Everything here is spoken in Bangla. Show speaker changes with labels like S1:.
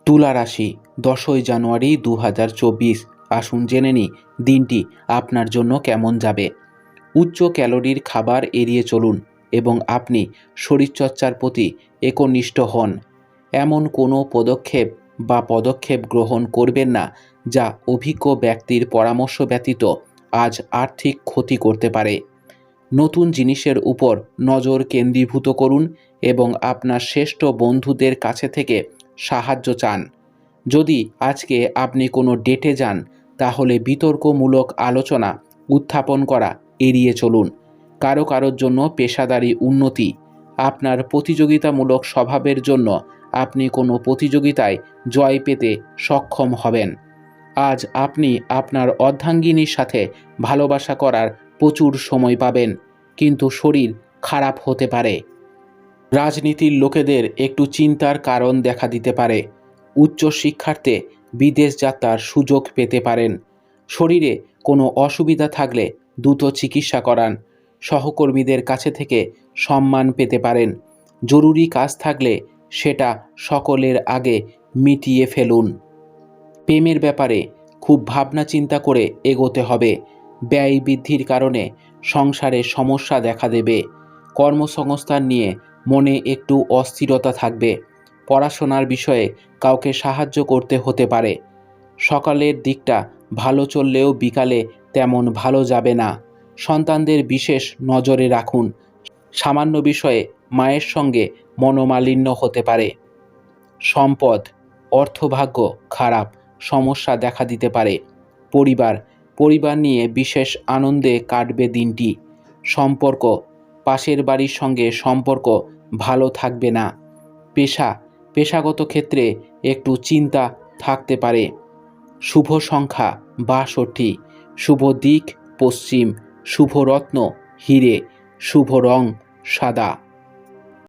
S1: তুলা রাশি 10ই জানুয়ারি 2024। আসুন জেনে নিই দিনটি আপনার জন্য কেমন যাবে। উচ্চ ক্যালোরির খাবার এড়িয়ে চলুন এবং আপনি শরীরচর্চার প্রতি একনিষ্ঠ হন। এমন কোনো পদক্ষেপ গ্রহণ করবেন না যা অভিজ্ঞ ব্যক্তির পরামর্শ ব্যতীত আজ আর্থিক ক্ষতি করতে পারে। নতুন জিনিসের উপর নজর কেন্দ্রীভূত করুন এবং আপনার শ্রেষ্ঠ বন্ধুদের কাছে থেকে সাহায্য চান। যদি আজকে আপনি কোনো ডেটে যান তাহলে বিতর্কমূলক আলোচনা উত্থাপন করা এড়িয়ে চলুন। কারোর জন্য পেশাদারি উন্নতি। আপনার প্রতিযোগিতামূলক স্বভাবের জন্য আপনি কোনো প্রতিযোগিতায় জয় পেতে সক্ষম হবেন। আজ আপনি আপনার অর্ধাঙ্গিনীর সাথে ভালোবাসা করার প্রচুর সময় পাবেন, কিন্তু শরীর খারাপ হতে পারে। রাজনীতির লোকেদের একটু চিন্তার কারণ দেখা দিতে পারে। উচ্চ শিক্ষার্থে বিদেশ যাত্রার সুযোগ পেতে পারেন। শরীরে কোনো অসুবিধা থাকলে দ্রুত চিকিৎসা করান। সহকর্মীদের কাছে থেকে সম্মান পেতে পারেন। জরুরি কাজ থাকলে সেটা সকলের আগে মিটিয়ে ফেলুন। প্রেমের ব্যাপারে খুব ভাবনা চিন্তা করে এগোতে হবে। ব্যয় বৃদ্ধির কারণে সংসারে সমস্যা দেখা দেবে। কর্মসংস্থান নিয়ে মনে একটু অস্থিরতা থাকবে। পড়াশোনার বিষয়ে কাউকে সাহায্য করতে হতে পারে। সকালের দিকটা ভালো চললেও বিকালে তেমন ভালো যাবে না। সন্তানদের বিশেষ নজরে রাখুন। সামান্য বিষয়ে মায়ের সঙ্গে মনোমালিন্য হতে পারে। সম্পদ, অর্থভাগ্য খারাপ, সমস্যা দেখা দিতে পারে। পরিবার নিয়ে বিশেষ আনন্দে কাটবে দিনটি। সম্পর্ক, পাশের বাড়ির সঙ্গে সম্পর্ক ভালো থাকবে না। পেশাগত ক্ষেত্রে একটু চিন্তা থাকতে পারে। শুভ সংখ্যা 62, শুভ দিক পশ্চিম, শুভ রত্ন হিরে, শুভ রং সাদা।